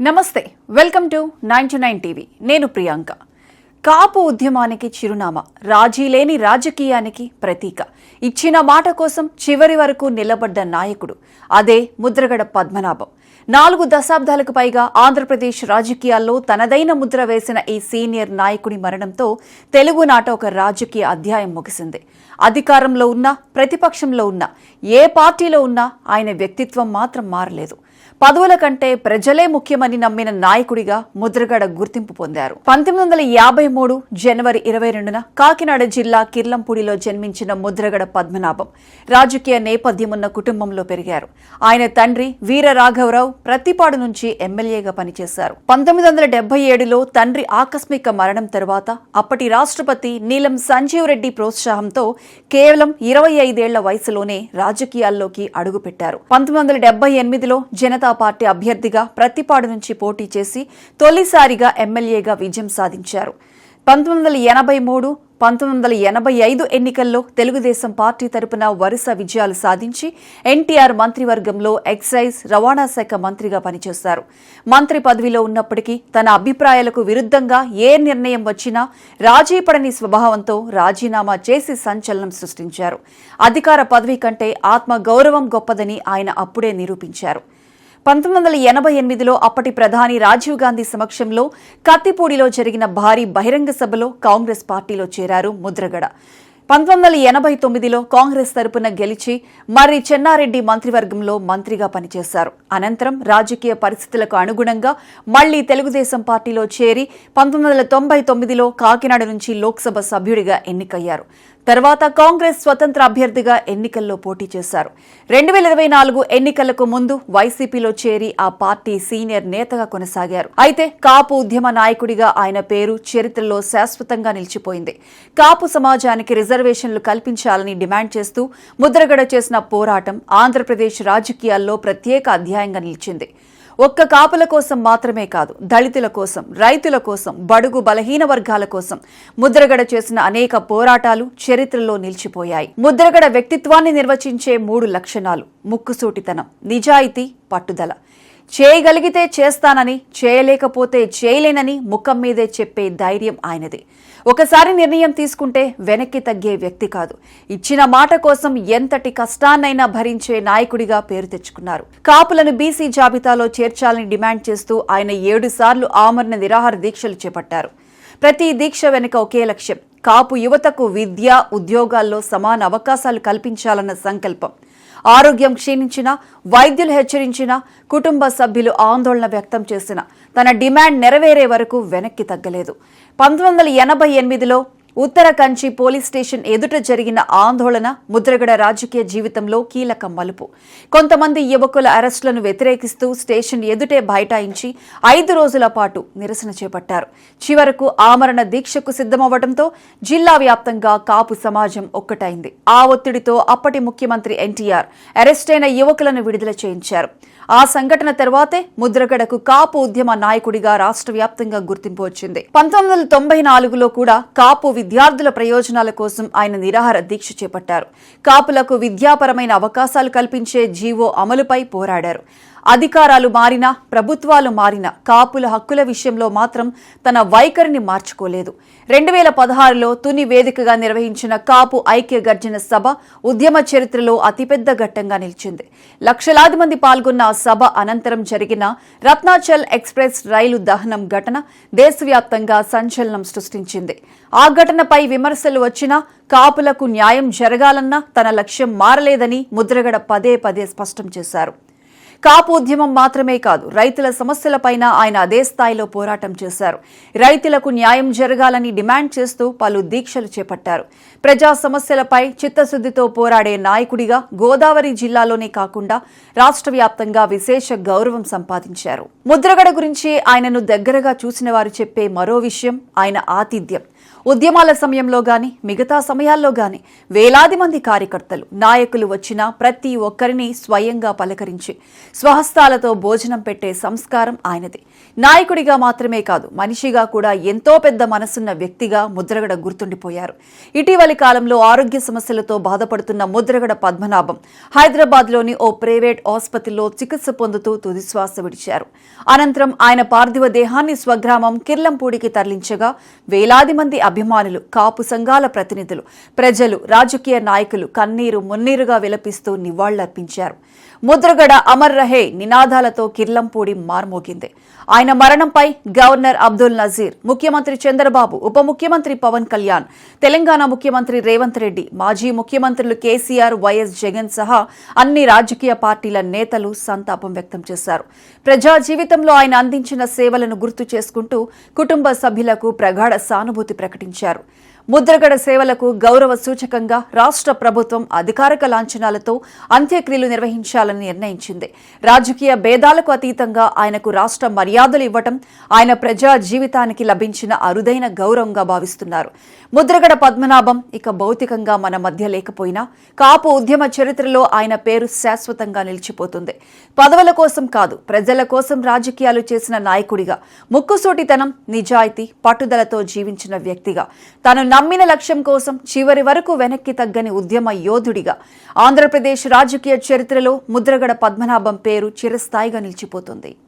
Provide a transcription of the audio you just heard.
నమస్తే, welcome to 99 TV. నేను ప్రియాంక. కాపు ఉద్యమానికి చిరునామా, రాజీ లేని రాజకీయానికి ప్రతీక, ఇచ్చిన మాట కోసం చివరి వరకు నిలబడ్డ నాయకుడు అదే ముద్రగడ పద్మనాభం. 4 దశాబ్దాలకు పైగా ఆంధ్రప్రదేశ్ రాజకీయాల్లో తనదైన ముద్ర వేసిన ఈ సీనియర్ నాయకుడి మరణంతో తెలుగునాట ఒక రాజకీయ అధ్యాయం ముగిసింది. అధికారంలో ఉన్నా, ప్రతిపక్షంలో ఉన్నా, ఏ పార్టీలో ఉన్నా ఆయన వ్యక్తిత్వం మాత్రం మారలేదు. పదవుల కంటే ప్రజలే ముఖ్యమని నమ్మిన నాయకుడిగా ముద్రగడ గుర్తింపు పొందారు. 1953 జనవరి 22న కాకినాడ జిల్లా కిర్లంపూడిలో జన్మించిన ముద్రగడ పద్మనాభం రాజకీయ నేపథ్యమున్న కుటుంబంలో పెరిగారు. ఆయన తండ్రి వీర రాఘవరావు ప్రతిపాడు నుంచి ఎమ్మెల్యేగా పనిచేశారు. 1977లో తండ్రి ఆకస్మిక మరణం తరువాత అప్పటి రాష్ట్రపతి నీలం సంజీవ్ రెడ్డి ప్రోత్సాహంతో కేవలం 25 ఏళ్ల వయసులోనే రాజకీయాల్లోకి అడుగుపెట్టారు. 1978లో జనతా పార్టీ అభ్యర్థిగా ప్రతిపాడు నుంచి పోటీ చేసి తొలిసారిగా ఎమ్మెల్యేగా విజయం సాధించారు. 1983, 1985 ఎన్నికల్లో తెలుగుదేశం పార్టీ తరపున వరుస విజయాలు సాధించి ఎన్టీఆర్ మంత్రివర్గంలో ఎక్సైజ్, రవాణా శాఖ మంత్రిగా పనిచేశారు. మంత్రి పదవిలో ఉన్నప్పటికీ తన అభిప్రాయాలకు విరుద్ధంగా ఏ నిర్ణయం వచ్చినా రాజీపడని స్వభావంతో రాజీనామా చేసి సంచలనం సృష్టించారు. అధికార పదవి కంటే ఆత్మ గౌరవం గొప్పదని ఆయన అప్పుడే నిరూపించారు. 1988లో అప్పటి ప్రధాని రాజీవ్ గాంధీ సమక్షంలో కత్తిపూడిలో జరిగిన భారీ బహిరంగ సభలో కాంగ్రెస్ పార్టీలో చేరారు ముద్రగడ. 1989లో కాంగ్రెస్ తరపున గెలిచి మర్రి చెన్నారెడ్డి మంత్రివర్గంలో మంత్రిగా పనిచేశారు. అనంతరం రాజకీయ పరిస్థితులకు అనుగుణంగా మళ్లీ తెలుగుదేశం పార్టీలో చేరి 1999లో కాకినాడ నుంచి లోక్సభ సభ్యుడిగా ఎన్నికయ్యారు. తర్వాత కాంగ్రెస్ స్వతంత్ర అభ్యర్థిగా ఎన్నికల్లో పోటీ చేశారు. 2024 ఎన్నికలకు ముందు వైసీపీలో చేరి ఆ పార్టీ సీనియర్ నేతగా కొనసాగారు. అయితే కాపు ఉద్యమ నాయకుడిగా ఆయన పేరు చరిత్రలో శాశ్వతంగా నిలిచిపోయింది. కాపు సమాజానికి రిజర్వేషన్లు కల్పించాలని డిమాండ్ చేస్తూ ముద్రగడ చేసిన పోరాటం ఆంధ్రప్రదేశ్ రాజకీయాల్లో ప్రత్యేక అధ్యాయంగా నిలిచింది. ఒక్క కాపుల కోసం మాత్రమే కాదు, దళితుల కోసం, రైతుల కోసం, బడుగు బలహీన వర్గాల కోసం ముద్రగడ చేసిన అనేక పోరాటాలు చరిత్రలో నిలిచిపోయాయి. ముద్రగడ వ్యక్తిత్వాన్ని నిర్వచించే 3 లక్షణాలు: ముక్కుసూటితనం, నిజాయితీ, పట్టుదల. చేయగలిగితే చేస్తానని, చేయలేకపోతే చేయలేనని ముఖం మీదే చెప్పే ధైర్యం ఆయనది. ఒకసారి నిర్ణయం తీసుకుంటే వెనక్కి తగ్గే వ్యక్తి కాదు. ఇచ్చిన మాట కోసం ఎంతటి కష్టాన్నైనా భరించే నాయకుడిగా పేరు తెచ్చుకున్నారు. కాపులను బీసీ జాబితాలో చేర్చాలని డిమాండ్ చేస్తూ ఆయన 7 సార్లు ఆమరణ నిరాహార దీక్షలు చేపట్టారు. ప్రతి దీక్ష వెనుక ఒకే లక్ష్యం: కాపు యువతకు విద్య, ఉద్యోగాల్లో సమాన అవకాశాలు కల్పించాలన్న సంకల్పం. ఆరోగ్యం క్షీణించినా, వైద్యులు హెచ్చరించినా, కుటుంబ సభ్యులు ఆందోళన వ్యక్తం చేసినా తన డిమాండ్ నెరవేరే వరకు వెనక్కి తగ్గలేదు. 1988లో ఉత్తర కంచి పోలీస్ స్టేషన్ ఎదుట జరిగిన ఆందోళన ముద్రగడ రాజకీయ జీవితంలో కీలక మలుపు. కొంతమంది యువకుల అరెస్టులను వ్యతిరేకిస్తూ స్టేషన్ ఎదుటే బైఠాయించి 5 రోజుల పాటు నిరసన చేపట్టారు. చివరకు ఆమరణ దీక్షకు సిద్ధమవ్వడంతో జిల్లా వ్యాప్తంగా కాపు సమాజం ఒక్కటైంది. ఆ ఒత్తిడితో అప్పటి ముఖ్యమంత్రి ఎన్టీఆర్ అరెస్టైన యువకులను విడుదల చేయించారు. ఆ సంఘటన తర్వాతే ముద్రగడకు కాపు ఉద్యమ నాయకుడిగా రాష్ట్ర వ్యాప్తంగా గుర్తింపు వచ్చింది. 1994లో కూడా కాపు విద్యార్థుల ప్రయోజనాల కోసం ఆయన నిరాహార దీక్ష చేపట్టారు. కాపులకు విద్యాపరమైన అవకాశాలు కల్పించే జీవో అమలుపై పోరాడారు. అధికారాలు మారినా, ప్రభుత్వాలు మారినా కాపుల హక్కుల విషయంలో మాత్రం తన వైఖరిని మార్చుకోలేదు. 2016లో తుని వేదికగా నిర్వహించిన కాపు ఐక్య గర్జన సభ ఉద్యమ చరిత్రలో అతిపెద్ద ఘట్టంగా నిలిచింది. లక్షలాది మంది పాల్గొన్న ఆ సభ అనంతరం జరిగిన రత్నాచల్ ఎక్స్ప్రెస్ రైలు దహనం ఘటన దేశవ్యాప్తంగా సంచలనం సృష్టించింది. ఆ ఘటనపై విమర్శలు వచ్చినా కాపులకు న్యాయం జరగాలన్నా తన లక్ష్యం మారలేదని ముద్రగడ పదే పదే స్పష్టం చేశారు. కాపు ఉద్యమం మాత్రమే కాదు, రైతుల సమస్యలపైన ఆయన అదే స్థాయిలో పోరాటం చేశారు. రైతులకు న్యాయం జరగాలని డిమాండ్ చేస్తూ పలు దీక్షలు చేపట్టారు. ప్రజా సమస్యలపై చిత్తశుద్ధితో పోరాడే నాయకుడిగా గోదావరి జిల్లాలోనే కాకుండా రాష్ట్ర వ్యాప్తంగా విశేష గౌరవం సంపాదించారు. ముద్రగడ గురించి ఆయనను దగ్గరగా చూసిన వారు చెప్పే మరో విషయం ఆయన ఆతిథ్యం. ఉద్యమాల సమయంలో గాని మిగతా సమయాల్లో గాని వేలాది మంది కార్యకర్తలు నాయకులు వచ్చినా ప్రతి ఒక్కరిని స్వయంగా పలకరించి స్వహస్తాలతో భోజనం పెట్టే సంస్కారం ఆయనది. నాయకుడిగా మాత్రమే కాదు, మనిషిగా కూడా ఎంతో పెద్ద మనసున్న వ్యక్తిగా ముద్రగడ గుర్తుండిపోయారు. ఇటీవలి కాలంలో ఆరోగ్య సమస్యలతో బాధపడుతున్న ముద్రగడ పద్మనాభం హైదరాబాద్లోని ఓ ప్రైవేట్ ఆసుపత్రిలో చికిత్స పొందుతూ తుదిశ్వాస విడిచారు. అనంతరం ఆయన పార్థివ దేహాన్ని స్వగ్రామం కిర్లంపూడికి తరలించగా వేలాది మంది అభిమానులు, కాపు సంఘాల ప్రతినిధులు, ప్రజలు, రాజకీయ నాయకులు కన్నీరు మున్నీరుగా విలపిస్తూ నివాళులర్పించారు. ముద్రగడ అమర్ రహే నినాదాలతో కిర్లంపూడి మార్మోగింది. ఆయన మరణంపై గవర్నర్ అబ్దుల్ నజీర్, ముఖ్యమంత్రి చంద్రబాబు, ఉప ముఖ్యమంత్రి పవన్ కళ్యాణ్, తెలంగాణ ముఖ్యమంత్రి రేవంత్ రెడ్డి, మాజీ ముఖ్యమంత్రులు కేసీఆర్, వైఎస్ జగన్ సహా అన్ని రాజకీయ పార్టీల నేతలు సంతాపం వ్యక్తం చేశారు. ప్రజా జీవితంలో ఆయన అందించిన సేవలను గుర్తు చేసుకుంటూ కుటుంబ సభ్యులకు ప్రగాఢ సానుభూతి ప్రకటించారు. ముద్రగడ సేవలకు గౌరవ సూచకంగా రాష్ట్ర ప్రభుత్వం అధికారిక లాంఛనాలతో అంత్యక్రియలు నిర్వహించాలని నిర్ణయించింది. రాజకీయ భేదాలకు అతీతంగా ఆయనకు రాష్ట్ర మర్యాదలు ఇవ్వటం ఆయన ప్రజా జీవితానికి లభించిన అరుదైన గౌరవంగా భావిస్తున్నారు. ముద్రగడ పద్మనాభం ఇక భౌతికంగా మన మధ్య లేకపోయినా కాపు ఉద్యమ చరిత్రలో ఆయన పేరు శాశ్వతంగా నిలిచిపోతుంది. పదవుల కోసం కాదు, ప్రజల కోసం రాజకీయాలు చేసిన నాయకుడిగా, ముక్కుసూటితనం, నిజాయితీ, పట్టుదలతో జీవించిన వ్యక్తిగా, తాను నమ్మిన లక్ష్యం కోసం చివరి వరకు వెనక్కి తగ్గని ఉద్యమ యోధుడిగా ఆంధ్రప్రదేశ్ రాజకీయ చరిత్రలో ముద్రగడ పద్మనాభం పేరు చిరస్థాయిగా నిలిచిపోతుంది.